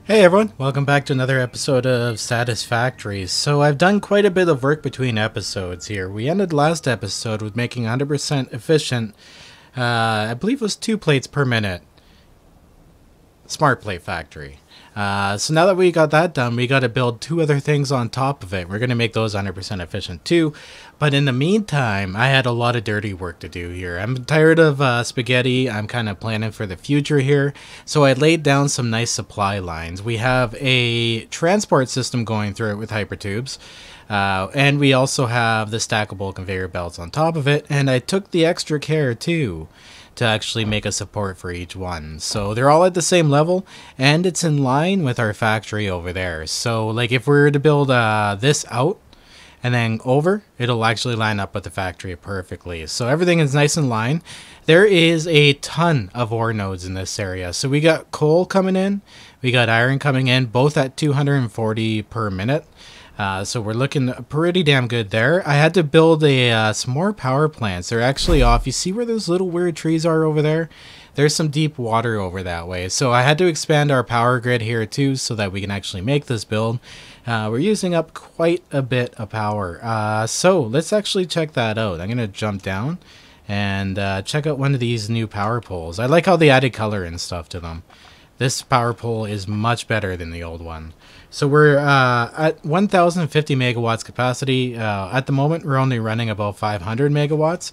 Hey everyone, welcome back to another episode of Satisfactory. So I've done quite a bit of work between episodes here. We ended last episode with making 100% efficient, I believe it was 2 plates per minute, smart plate factory. So now that we got that done, we got to build 2 other things on top of it. We're going to make those 100% efficient too. But in the meantime, I had a lot of dirty work to do here. I'm tired of spaghetti. I'm kind of planning for the future here. So I laid down some nice supply lines. We have a transport system going through it with hypertubes. And we also have the stackable conveyor belts on top of it. And I took the extra care too to actually make a support for each one. So they're all at the same level, and it's in line with our factory over there. So like if we were to build this out and then over, it'll actually line up with the factory perfectly. So everything is nice in line. There is a ton of ore nodes in this area. So we got coal coming in, we got iron coming in, both at 240 per minute. So we're looking pretty damn good there. I had to build some more power plants. They're actually off. You see where those little weird trees are over there? There's some deep water over that way. So I had to expand our power grid here too so that we can actually make this build. We're using up quite a bit of power. So let's actually check that out. I'm going to jump down and check out one of these new power poles. I like how they added color and stuff to them. This power pole is much better than the old one. So we're at 1050 megawatts capacity. At the moment, we're only running about 500 megawatts,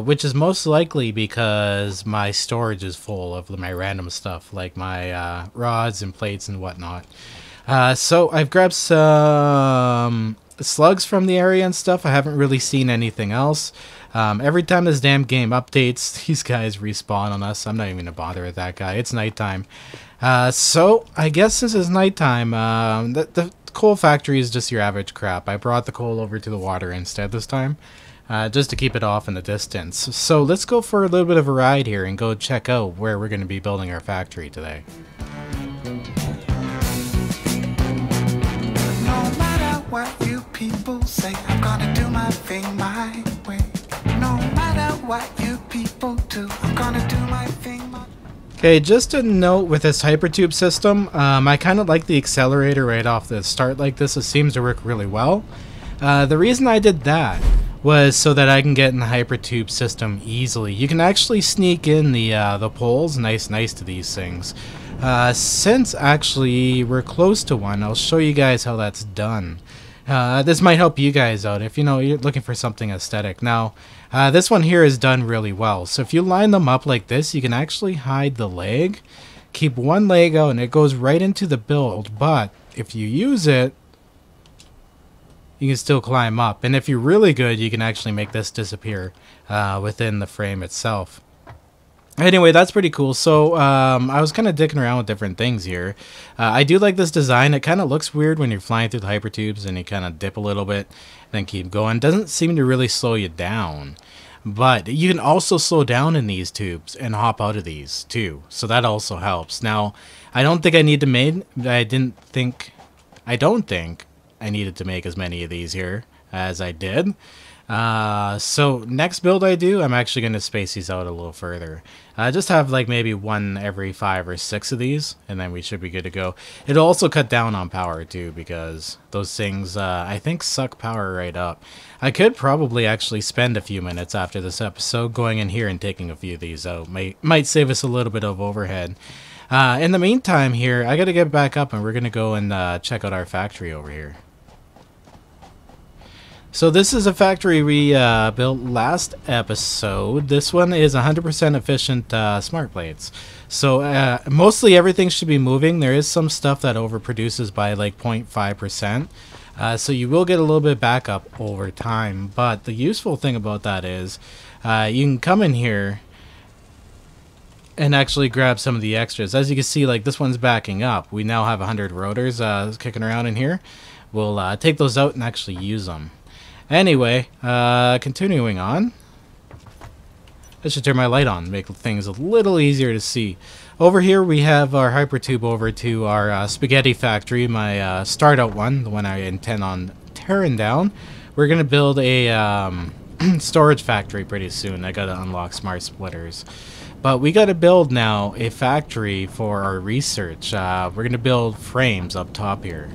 which is most likely because my storage is full of my random stuff, like my rods and plates and whatnot. So I've grabbed some slugs from the area and stuff. I haven't really seen anything else. Every time this damn game updates, these guys respawn on us. I'm not even gonna bother with that guy. It's nighttime. So I guess since it's nighttime, the coal factory is just your average crap. I brought the coal over to the water instead this time, just to keep it off in the distance. So let's go for a little bit of a ride here and go check out where we're going to be building our factory today. No matter what you people say, I'm gonna do my thing my way. No matter what you people do, I'm gonna do my thing my way. Okay, just a note with this hypertube system, I kind of like the accelerator right off the start like this. It seems to work really well. The reason I did that was so that I can get in the hypertube system easily. You can actually sneak in the poles nice to these things. Since actually we're close to one, I'll show you guys how that's done. This might help you guys out if you're looking for something aesthetic. Now, this one here is done really well. So if you line them up like this, you can actually hide the leg, keep one leg out, and it goes right into the build. But if you use it, you can still climb up. And if you're really good, you can actually make this disappear within the frame itself. Anyway, that's pretty cool. So I was kind of dicking around with different things here. I do like this design. It kind of looks weird when you're flying through the hypertubes and you kind of dip a little bit, then keep going. Doesn't seem to really slow you down. But you can also slow down in these tubes and hop out of these too. So that also helps. Now, I don't think I need to make. I don't think I needed to make as many of these here as I did. So next build I do, I'm actually going to space these out a little further. Just have like maybe one every 5 or 6 of these, and then we should be good to go. It'll also cut down on power too, because those things, I think, suck power right up. I could probably actually spend a few minutes after this episode going in here and taking a few of these out. Might save us a little bit of overhead. In the meantime here, I got to get back up and we're going to go and check out our factory over here. So this is a factory we built last episode. This one is 100% efficient smart plates. So mostly everything should be moving. There is some stuff that overproduces by like 0.5%. So you will get a little bit backup over time. But the useful thing about that is you can come in here and actually grab some of the extras. As you can see, like this one's backing up. We now have 100 rotors kicking around in here. We'll take those out and actually use them. Anyway, continuing on. I should turn my light on, make things a little easier to see. Over here we have our hypertube over to our spaghetti factory, my start out one, the one I intend on tearing down. We're going to build a storage factory pretty soon. I gotta unlock smart splitters. But we gotta build now a factory for our research. We're gonna build frames up top here.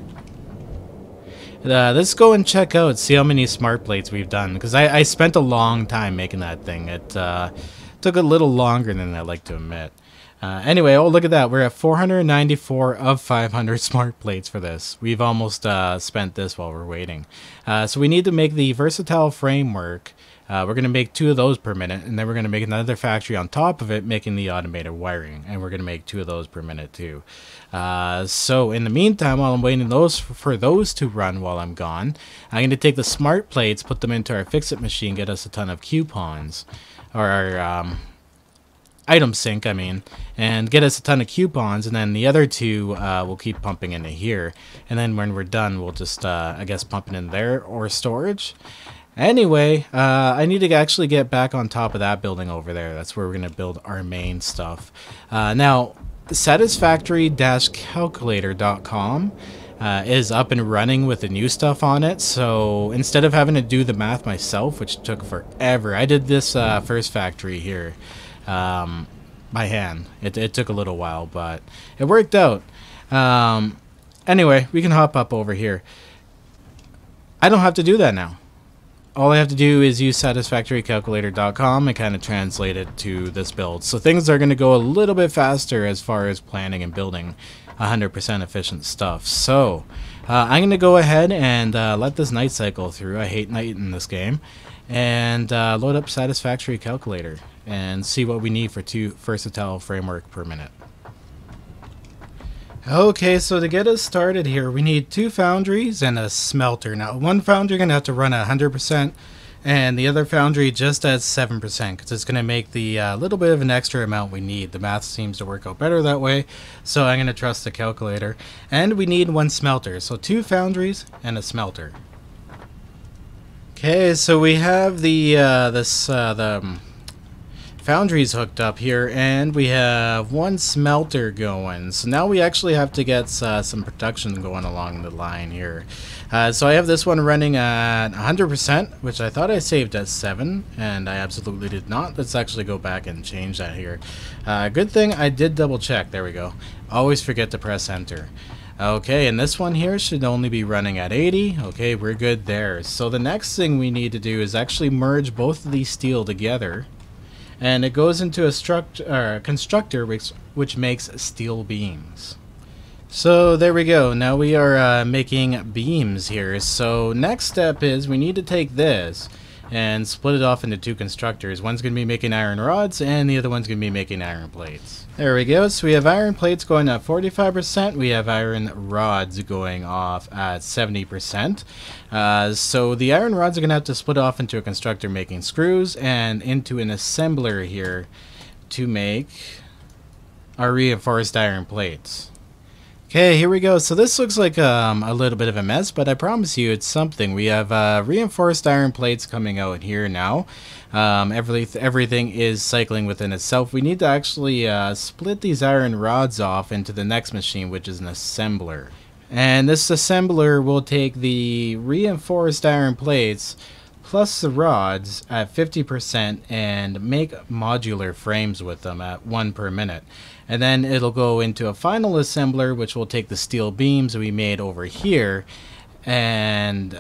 Let's go and check out, see how many smart plates we've done, because I spent a long time making that thing. It took a little longer than I'd like to admit. Anyway, oh look at that, we're at 494 of 500 smart plates for this. We've almost spent this while we're waiting. So we need to make the versatile framework. We're going to make 2 of those per minute, and then we're going to make another factory on top of it, making the automated wiring, and we're going to make 2 of those per minute too. So in the meantime, while I'm waiting for those to run while I'm gone, I'm going to take the smart plates, put them into our fix-it machine, get us a ton of coupons, or our item sync, I mean, and get us a ton of coupons, and then the other 2 we'll keep pumping into here, and then when we're done, we'll just, I guess, pump it in there, or storage. Anyway, I need to actually get back on top of that building over there. That's where we're going to build our main stuff. Now, Satisfactory-calculator.com is up and running with the new stuff on it. So instead of having to do the math myself, which took forever, I did this first factory here by hand. It took a little while, but it worked out. Anyway, we can hop up over here. I don't have to do that now. All I have to do is use satisfactorycalculator.com and kind of translate it to this build. So things are going to go a little bit faster as far as planning and building 100% efficient stuff. So I'm going to go ahead and let this night cycle through. I hate night in this game. And load up Satisfactory Calculator and see what we need for 2 versatile framework per minute. Okay, so to get us started here, we need 2 foundries and a smelter. Now, one foundry going to have to run at 100%, and the other foundry just at 7%, because it's going to make the little bit of an extra amount we need. The math seems to work out better that way, so I'm going to trust the calculator. And we need 1 smelter, so 2 foundries and a smelter. Okay, so we have the foundries hooked up here, and we have 1 smelter going. So now we actually have to get some production going along the line here. So I have this one running at 100%, which I thought I saved at 7, and I absolutely did not. Let's actually go back and change that here. Good thing I did double check. There we go. Always forget to press enter. Okay, and this one here should only be running at 80. Okay, we're good there. So the next thing we need to do is actually merge both of these steel together. And it goes into a constructor which makes steel beams. So there we go. Now we are making beams here. So next step is we need to take this and split it off into 2 constructors. One's going to be making iron rods, and the other one's going to be making iron plates. There we go. So we have iron plates going at 45%. We have iron rods going off at 70%. So the iron rods are going to have to split off into a constructor making screws and into an assembler here to make our reinforced iron plates. Okay, here we go. So this looks like a little bit of a mess, but I promise you it's something. We have reinforced iron plates coming out here now. Everything is cycling within itself. We need to actually split these iron rods off into the next machine, which is an assembler. And this assembler will take the reinforced iron plates plus the rods at 50% and make modular frames with them at 1 per minute. And then it'll go into a final assembler, which will take the steel beams we made over here. And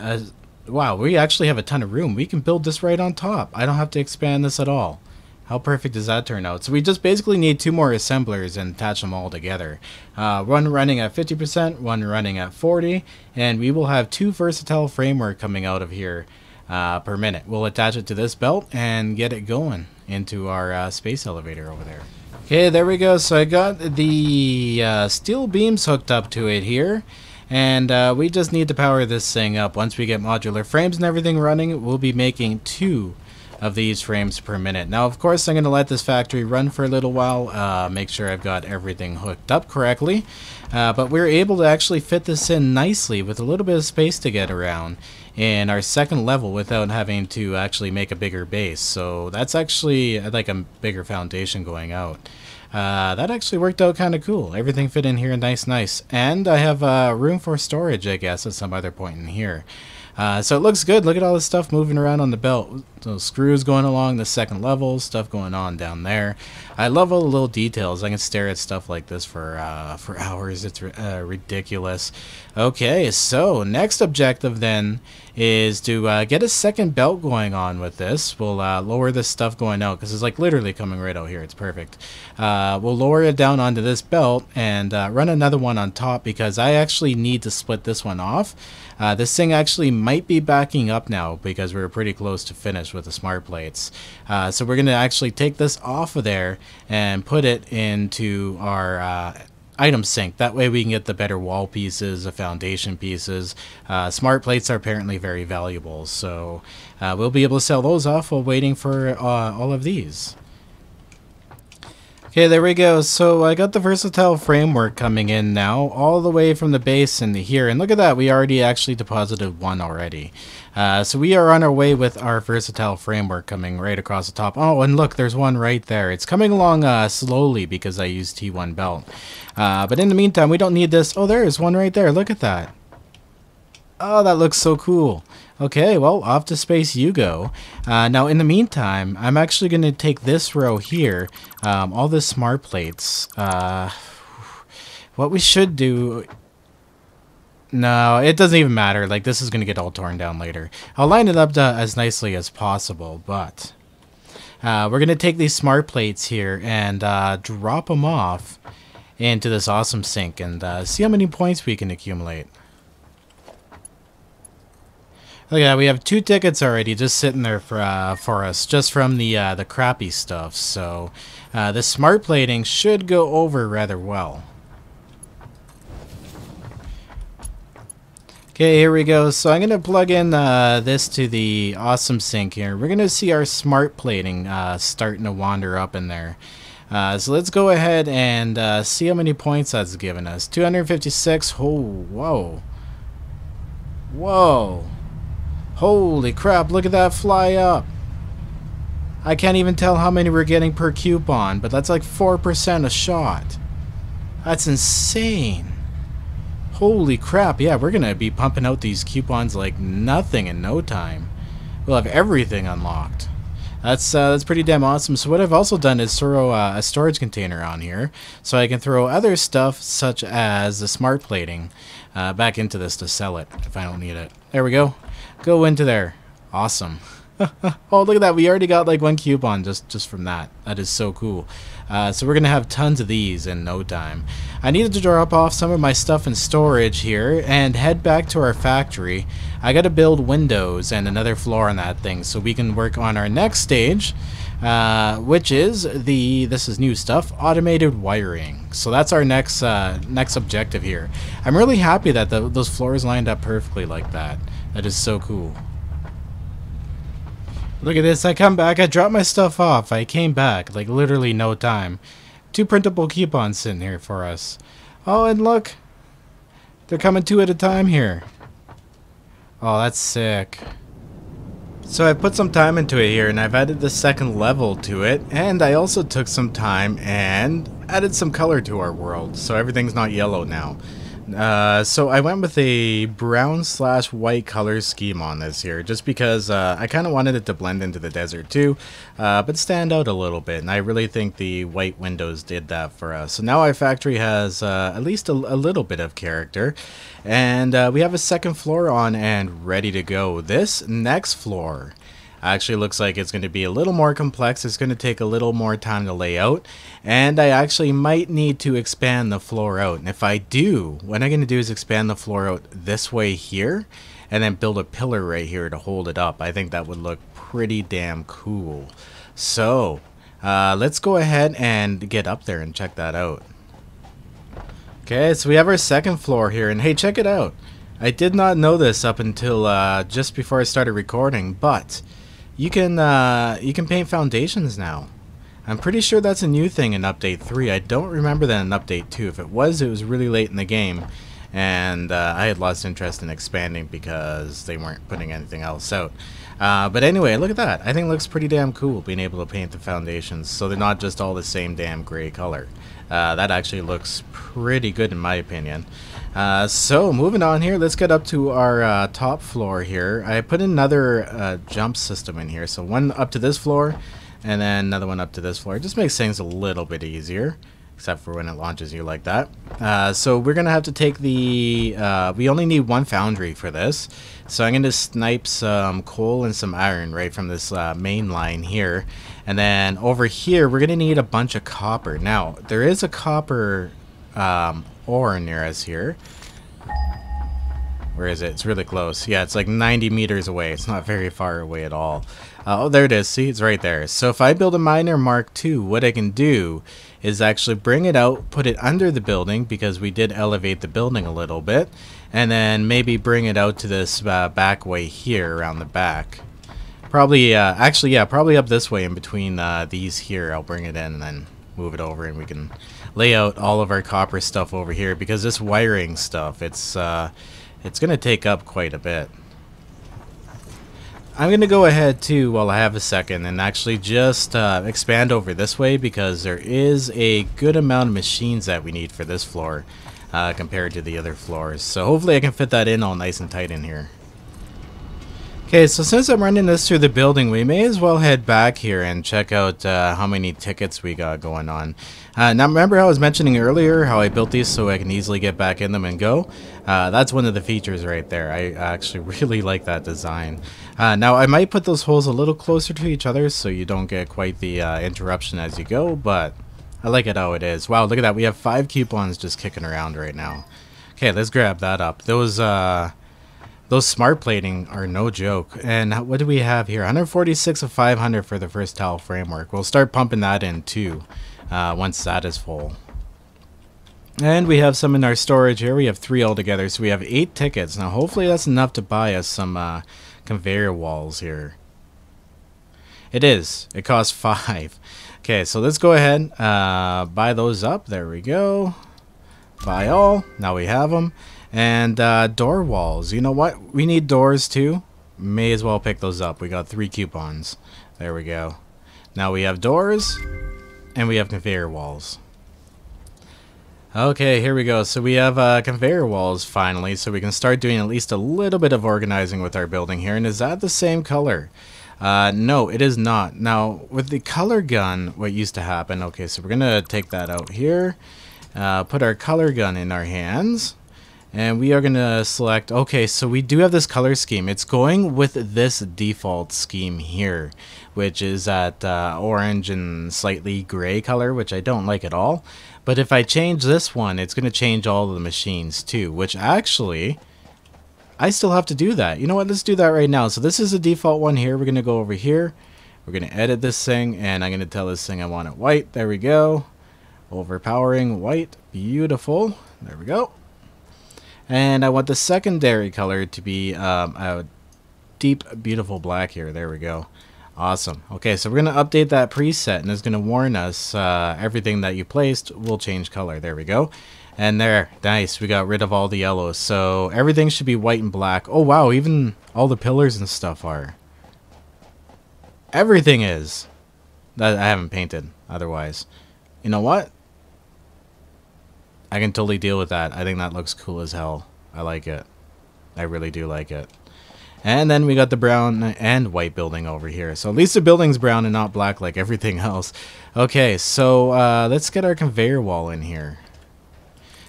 wow, we actually have a ton of room. We can build this right on top. I don't have to expand this at all. How perfect does that turn out? So we just basically need 2 more assemblers and attach them all together. One running at 50%, one running at 40%, and we will have 2 versatile framework coming out of here per minute. We'll attach it to this belt and get it going into our space elevator over there. Okay, there we go. So I got the steel beams hooked up to it here, and we just need to power this thing up. Once we get modular frames and everything running, we'll be making 2 of these frames per minute. Now, of course, I'm going to let this factory run for a little while, make sure I've got everything hooked up correctly. But we're able to actually fit this in nicely with a little bit of space to get around in our second level without having to actually make a bigger base. So that's actually like a bigger foundation going out. That actually worked out kind of cool. Everything fit in here nice. And I have room for storage, I guess, at some other point in here. So it looks good. Look at all this stuff moving around on the belt. Those screws going along the second level, stuff going on down there. I love all the little details. I can stare at stuff like this for hours. It's ridiculous. Okay, so next objective then is to get a second belt going on with this. We'll lower this stuff going out because it's like literally coming right out here. It's perfect. We'll lower it down onto this belt and run another one on top because I actually need to split this one off. This thing actually might be backing up now because we're pretty close to finish with the smart plates. So we're going to actually take this off of there and put it into our item sink. That way we can get the better wall pieces, the foundation pieces. Smart plates are apparently very valuable, so we'll be able to sell those off while waiting for all of these. Okay, there we go. So I got the versatile framework coming in now, all the way from the base into here. And look at that, we already actually deposited one already. So we are on our way with our versatile framework coming right across the top. Oh, and look, there's one right there. It's coming along slowly because I used T1 belt. But in the meantime, we don't need this. Oh, there's one right there. Look at that. Oh, that looks so cool. Okay, well, off to space you go. Now, in the meantime, I'm actually going to take this row here, all the smart plates. What we should do... No, it doesn't even matter. Like, this is going to get all torn down later. I'll line it up as nicely as possible, but... we're going to take these smart plates here and drop them off into this awesome sink and see how many points we can accumulate. Look at that, we have 2 tickets already just sitting there for us, just from the crappy stuff. So the smart plating should go over rather well. Okay, here we go. So I'm going to plug in this to the awesome sink here. We're going to see our smart plating starting to wander up in there. So let's go ahead and see how many points that's given us. 256. Oh, whoa. Whoa. Holy crap, look at that fly up. I can't even tell how many we're getting per coupon, but that's like 4% a shot. That's insane. Holy crap, yeah, we're going to be pumping out these coupons like nothing in no time. We'll have everything unlocked. That's pretty damn awesome. So what I've also done is throw a storage container on here, so I can throw other stuff such as the smart plating back into this to sell it if I don't need it. There we go. Go into there. Awesome. Oh, look at that. We already got like 1 coupon just from that. That is so cool. So we're going to have tons of these in no time. I needed to drop off some of my stuff in storage here and head back to our factory. I got to build windows and another floor on that thing so we can work on our next stage, which is this is new stuff, automated wiring. So that's our next objective here. I'm really happy that those floors lined up perfectly like that. That is so cool. Look at this, I come back, I dropped my stuff off, I came back, like literally no time. 2 printable coupons sitting here for us. Oh, and look, they're coming 2 at a time here. Oh, that's sick. So I put some time into it here, and I've added the second level to it, and I also took some time and added some color to our world, so everything's not yellow now. So I went with a brown/white color scheme on this here, just because I kind of wanted it to blend into the desert too, but stand out a little bit, and I really think the white windows did that for us. So now our factory has at least a little bit of character, and we have a second floor on and ready to go. This next floor actually looks like it's going to be a little more complex. It's going to take a little more time to lay out, and I actually might need to expand the floor out. And if I do, what I'm going to do is expand the floor out this way here and then build a pillar right here to hold it up. I think that would look pretty damn cool. So let's go ahead and get up there and check that out. Okay, so we have our second floor here, and hey, check it out. I did not know this up until just before I started recording, but you can paint foundations now. I'm pretty sure that's a new thing in Update 3. I don't remember that in Update 2. If it was really late in the game, and I had lost interest in expanding because they weren't putting anything else out. But anyway, look at that. I think it looks pretty damn cool being able to paint the foundations so they're not just all the same damn gray color. That actually looks pretty good in my opinion. So moving on here, let's get up to our top floor here. I put another jump system in here, so one up to this floor and then another one up to this floor. It just makes things a little bit easier, except for when it launches you like that. So we're gonna have to take the we only need one foundry for this, so I'm gonna snipe some coal and some iron right from this main line here, and then over here we're gonna need a bunch of copper. Now there is a copper ore near us here. Where is it? It's really close. Yeah, it's like 90 meters away. It's not very far away at all. Oh, there it is. See, it's right there. So if I build a miner Mark II, what I can do is actually bring it out, put it under the building, because we did elevate the building a little bit, and then maybe bring it out to this back way here around the back. Probably, actually, yeah, probably up this way in between these here. I'll bring it in and then move it over, and we can lay out all of our copper stuff over here, because this wiring stuff, it's going to take up quite a bit. I'm going to go ahead too, while I have a second, and actually just expand over this way, because there is a good amount of machines that we need for this floor compared to the other floors. So hopefully I can fit that in all nice and tight in here. Okay, so since I'm running this through the building, we may as well head back here and check out how many tickets we got going on. Now remember how I was mentioning earlier how I built these so I can easily get back in them and go? That's one of the features right there. I actually really like that design. Now I might put those holes a little closer to each other so you don't get quite the interruption as you go, but I like it how it is. Wow, look at that. We have 5 coupons just kicking around right now. Okay, let's grab that up. Those smart plating are no joke. And what do we have here? 146 of 500 for the first tile framework. We'll start pumping that in too once that is full. And we have some in our storage here. We have 3 altogether, so we have 8 tickets. Now hopefully that's enough to buy us some conveyor walls here. It is. It costs 5. Okay, so let's go ahead buy those up. There we go. Buy all. Now we have them. And door walls. You know what? We need doors too. May as well pick those up. We got 3 coupons. There we go. Now we have doors. And we have conveyor walls. Okay, here we go. So we have conveyor walls finally. So we can start doing at least a little bit of organizing with our building here. And is that the same color? No, it is not. Now, with the color gun, what used to happen... Okay, so we're going to take that out here. Put our color gun in our hands. And we are going to select, okay, so we do have this color scheme. It's going with this default scheme here, which is that orange and slightly gray color, which I don't like at all. But if I change this one, it's going to change all of the machines too, which actually, I still have to do that. You know what, let's do that right now. So this is the default one here. We're going to go over here. We're going to edit this thing, and I'm going to tell this thing I want it white. There we go. Overpowering white. Beautiful. There we go. And I want the secondary color to be a deep, beautiful black here. There we go. Awesome. Okay, so we're going to update that preset, and it's going to warn us everything that you placed will change color. There we go. And there. Nice. We got rid of all the yellows. So everything should be white and black. Oh, wow. Even all the pillars and stuff are. Everything is. That I haven't painted otherwise. You know what? I can totally deal with that. I think that looks cool as hell. I like it. I really do like it. And then we got the brown and white building over here. So at least the building's brown and not black like everything else. Okay, so let's get our conveyor wall in here.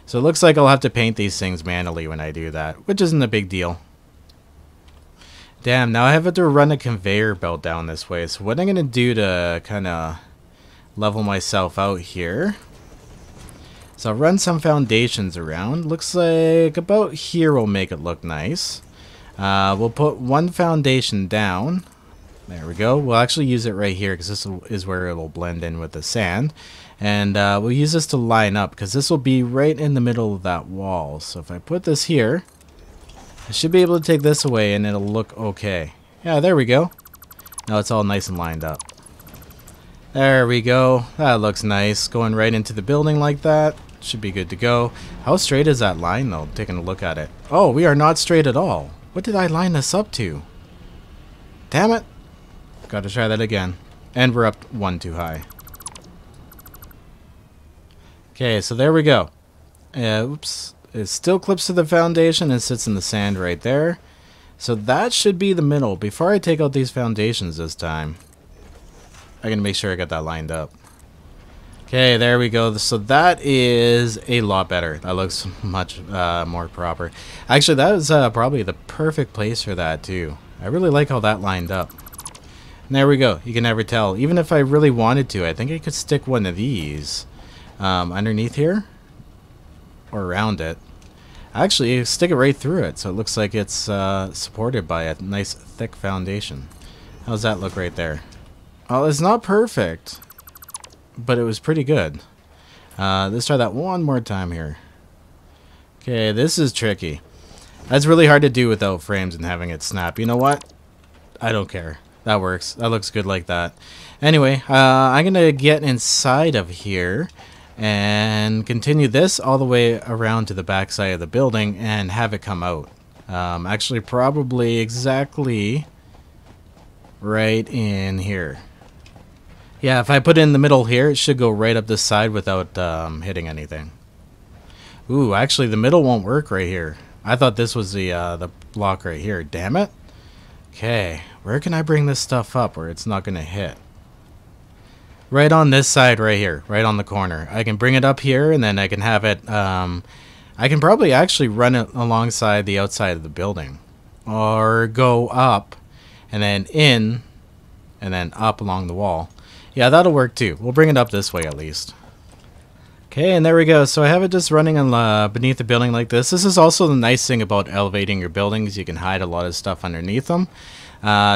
So it looks like I'll have to paint these things manually when I do that, which isn't a big deal. Damn, now I have to run a conveyor belt down this way. So what I'm going to do to kind of level myself out here... So I'll run some foundations around. Looks like about here will make it look nice. We'll put one foundation down. There we go. We'll actually use it right here because this is where it will blend in with the sand. And we'll use this to line up because this will be right in the middle of that wall. So if I put this here, I should be able to take this away and it'll look okay. Yeah, there we go. Now it's all nice and lined up. There we go. That looks nice. Going right into the building like that. Should be good to go. How straight is that line though? Taking a look at it. Oh, we are not straight at all. What did I line this up to? Damn it. Gotta try that again. And we're up one too high. Okay, so there we go. Oops. It still clips to the foundation and sits in the sand right there. So that should be the middle. Before I take out these foundations this time, I'm going to make sure I got that lined up. Okay, there we go. So that is a lot better. That looks much more proper. Actually, that was probably the perfect place for that too. I really like how that lined up. And there we go. You can never tell. Even if I really wanted to, I think I could stick one of these underneath here or around it. Actually, stick it right through it so it looks like it's supported by a nice thick foundation. How's that look right there? Oh, it's not perfect, but it was pretty good. Let's try that one more time here. Okay, this is tricky. That's really hard to do without frames and having it snap. You know what? I don't care. That works. That looks good like that. Anyway, I'm going to get inside of here and continue this all the way around to the back side of the building and have it come out. Actually, probably exactly right in here. Yeah, if I put it in the middle here, it should go right up this side without hitting anything. Ooh, actually, the middle won't work right here. I thought this was the block right here. Damn it. Okay, where can I bring this stuff up where it's not going to hit? Right on this side right here, right on the corner. I can bring it up here, and then I can have it... I can probably actually run it alongside the outside of the building. Or go up, and then in, and then up along the wall. Yeah, that'll work too. We'll bring it up this way at least. Okay, and there we go. So I have it just running on beneath the building like this. This is also the nice thing about elevating your buildings. You can hide a lot of stuff underneath them.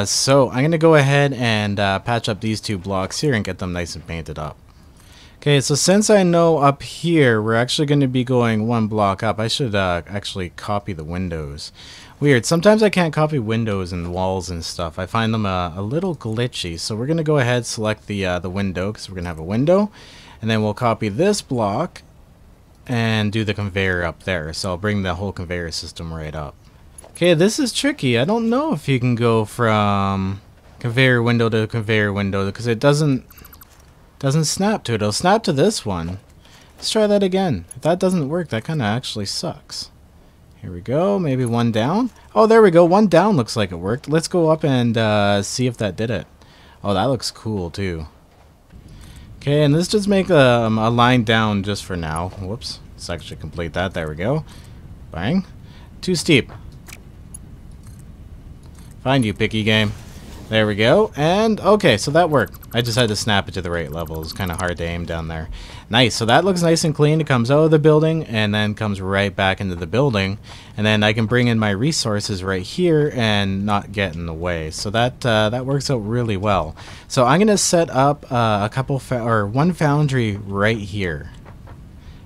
So I'm going to go ahead and patch up these two blocks here and get them nice and painted up. Okay, so since I know up here we're actually going to be going one block up, I should actually copy the windows. Weird. Sometimes I can't copy windows and walls and stuff. I find them a little glitchy. So we're going to go ahead, select the window because we're going to have a window. And then we'll copy this block and do the conveyor up there. So I'll bring the whole conveyor system right up. Okay, this is tricky. I don't know if you can go from conveyor window to conveyor window because it doesn't snap to it. It'll snap to this one. Let's try that again. If that doesn't work, that kind of actually sucks. Here we go. Maybe one down. Oh, there we go. One down looks like it worked. Let's go up and see if that did it. Oh, that looks cool too. Okay, and let's just make a line down just for now. Whoops. Let's actually complete that. There we go. Bang. Too steep. Find you, picky game. There we go. And, okay, so that worked. I just had to snap it to the right level. It's kind of hard to aim down there. Nice. So that looks nice and clean. It comes out of the building and then comes right back into the building. And then I can bring in my resources right here and not get in the way. So that works out really well. So I'm going to set up one foundry right here.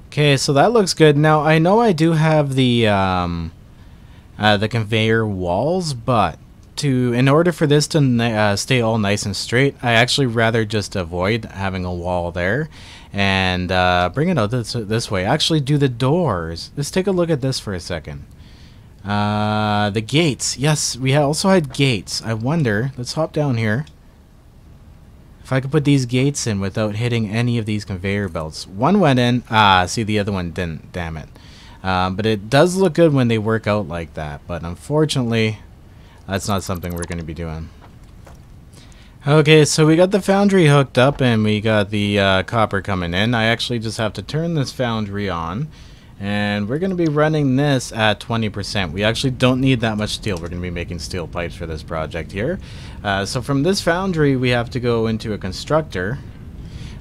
Okay, so that looks good. Now, I know I do have the conveyor walls, but in order for this to stay all nice and straight, I actually rather just avoid having a wall there and bring it out this way. Actually do the doors. Let's take a look at this for a second. The gates. Yes, we also had gates. I wonder, let's hop down here. If I could put these gates in without hitting any of these conveyor belts. One went in. See, the other one didn't. Damn it. But it does look good when they work out like that. But unfortunately, that's not something we're going to be doing. Okay, so we got the foundry hooked up and we got the copper coming in. I actually just have to turn this foundry on. And we're going to be running this at 20%. We actually don't need that much steel. We're going to be making steel pipes for this project here. So from this foundry, we have to go into a constructor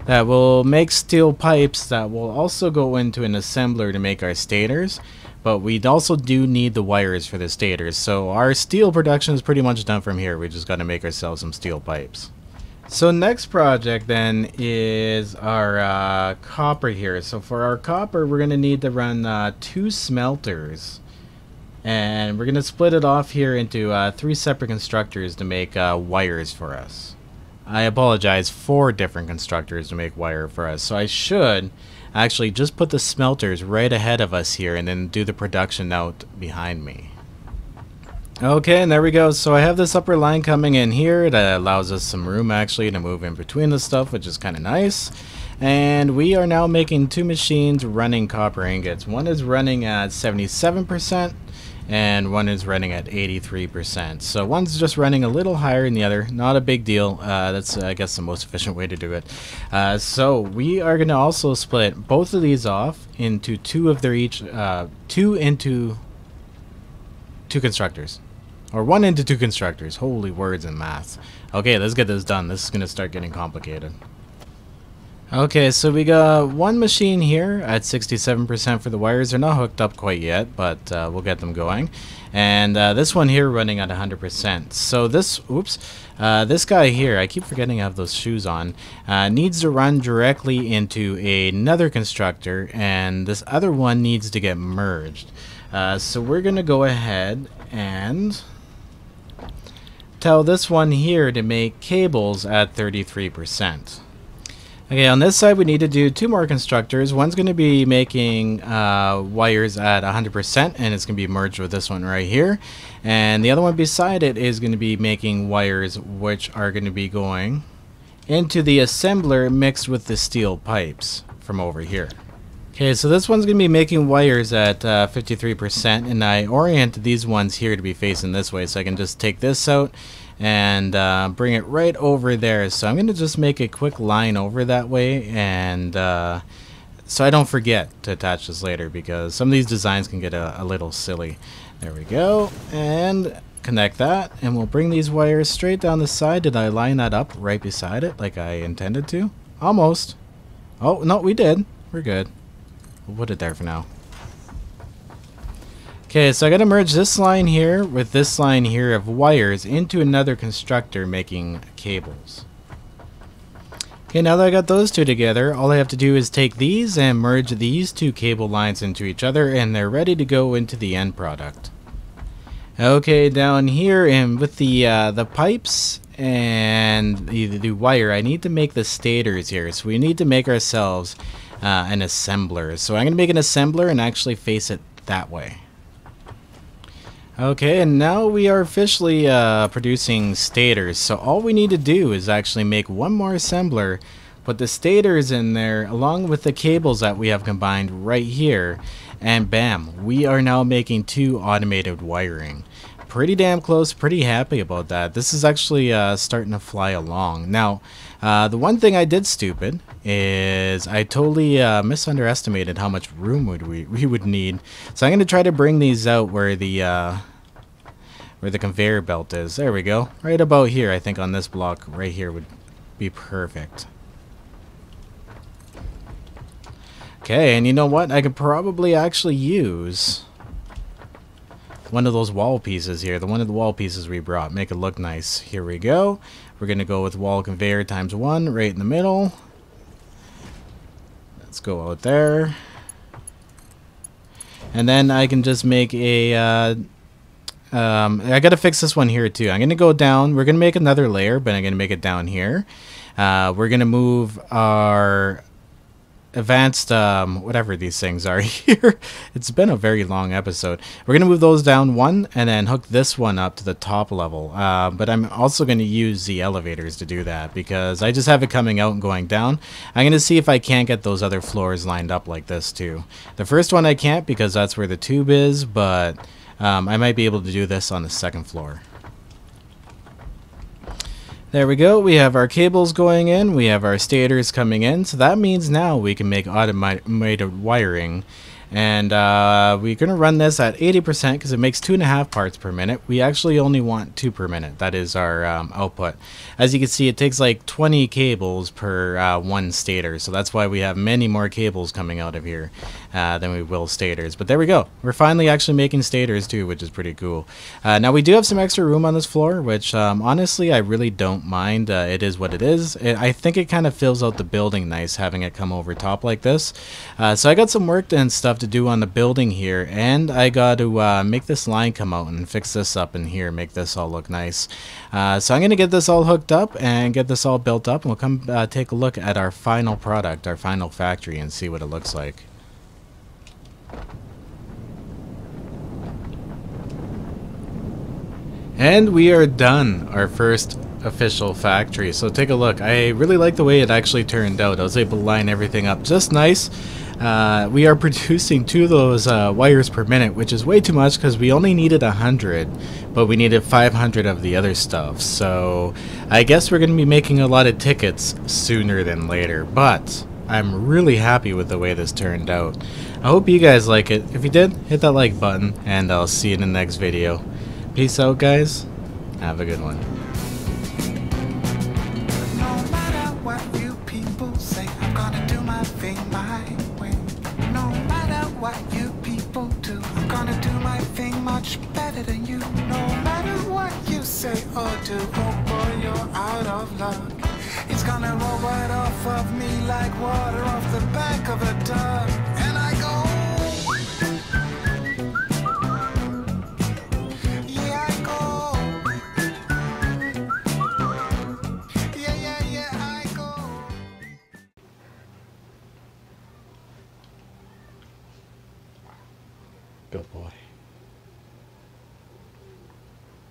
that will make steel pipes that will also go into an assembler to make our stators. But we also do need the wires for the stators. So our steel production is pretty much done from here. We just got to make ourselves some steel pipes. So next project then is our copper here. So for our copper, we're going to need to run 2 smelters. And we're going to split it off here into 3 separate constructors to make wires for us. I apologize, 4 different constructors to make wire for us. So I should actually just put the smelters right ahead of us here and then do the production out behind me. Okay, and there we go. So I have this upper line coming in here. It allows us some room actually to move in between the stuff, which is kind of nice. And we are now making two machines running copper ingots. One is running at 77% and one is running at 83%. So one's just running a little higher than the other. Not a big deal. That's, I guess, the most efficient way to do it. So we are going to also split both of these off into two constructors. Or one into two constructors. Holy words and math. Okay, let's get this done. This is going to start getting complicated. Okay, so we got one machine here at 67% for the wires. They're not hooked up quite yet, but we'll get them going. And this one here running at 100%. So this, this guy here, I keep forgetting I have those shoes on, needs to run directly into another constructor, and this other one needs to get merged. So we're going to go ahead and tell this one here to make cables at 33%. Okay, on this side we need to do two more constructors. One's going to be making wires at 100%, and it's going to be merged with this one right here. And the other one beside it is going to be making wires which are going to be going into the assembler mixed with the steel pipes from over here. Okay, so this one's going to be making wires at 53%, and I oriented these ones here to be facing this way, so I can just take this out and bring it right over there. So I'm going to just make a quick line over that way, and so I don't forget to attach this later, because some of these designs can get a little silly. There we go, and connect that, and we'll bring these wires straight down the side. Did I line that up right beside it like I intended to? Almost. Oh, no, we did. We're good. We'll put it there for now. Okay, so I gotta merge this line here with this line here of wires into another constructor making cables. Okay, now that I got those two together, all I have to do is take these and merge these two cable lines into each other, and they're ready to go into the end product. Okay, down here and with the pipes and the wire, I need to make the stators here. So we need to make ourselves an assembler. So I'm going to make an assembler and actually face it that way. Okay, and now we are officially producing stators. So all we need to do is actually make one more assembler, put the stators in there along with the cables that we have combined right here, and bam, we are now making two automated wiring. Pretty damn close, pretty happy about that. This is actually starting to fly along. Now, the one thing I did stupid is I totally misunderestimated how much room we would need. So I'm going to try to bring these out where the conveyor belt is. There we go. Right about here, I think on this block right here would be perfect. Okay, and you know what? I could probably actually use one of those wall pieces here, one of the wall pieces we brought, make it look nice. Here we go. We're gonna go with wall conveyor times 1 right in the middle. Let's go out there, and then I can just make a I gotta fix this one here too. I'm gonna go down. We're gonna make another layer, but I'm gonna make it down here. We're gonna move our advanced whatever these things are here. It's been a very long episode. We're gonna move those down one and then hook this one up to the top level, but I'm also going to use the elevators to do that because I just have it coming out and going down. I'm gonna see if I can't get those other floors lined up like this too. The first one I can't because that's where the tube is, but I might be able to do this on the second floor. There we go. We have our cables going in. We have our stators coming in. So that means now we can make automated wiring. And we're going to run this at 80% because it makes 2.5 parts per minute. We actually only want 2 per minute. That is our output. As you can see, it takes like 20 cables per one stator. So that's why we have many more cables coming out of here than we will stators. But there we go. We're finally actually making stators too, which is pretty cool. Now we do have some extra room on this floor, which honestly I really don't mind. It is what it is. I think it kind of fills out the building nice having it come over top like this. So I got some work and stuff to do on the building here, and I got to make this line come out and fix this up in here, make this all look nice. So I'm gonna get this all hooked up and get this all built up, and we'll come take a look at our final product, our final factory, and see what it looks like. And we are done, our first official factory. So take a look. I really like the way it actually turned out. I was able to line everything up just nice. We are producing 2 of those wires per minute, which is way too much because we only needed 100, but we needed 500 of the other stuff. So I guess we're going to be making a lot of tickets sooner than later, but I'm really happy with the way this turned out. I hope you guys like it. If you did, hit that like button, and I'll see you in the next video. Peace out, guys. Have a good one. No matter what you people say, I'm gonna do my thing my way. No matter what you people do, I'm gonna do my thing much better than you. No matter what you say or do, oh boy, you're out of luck. It's gonna roll right off of me like water off the back of a duck.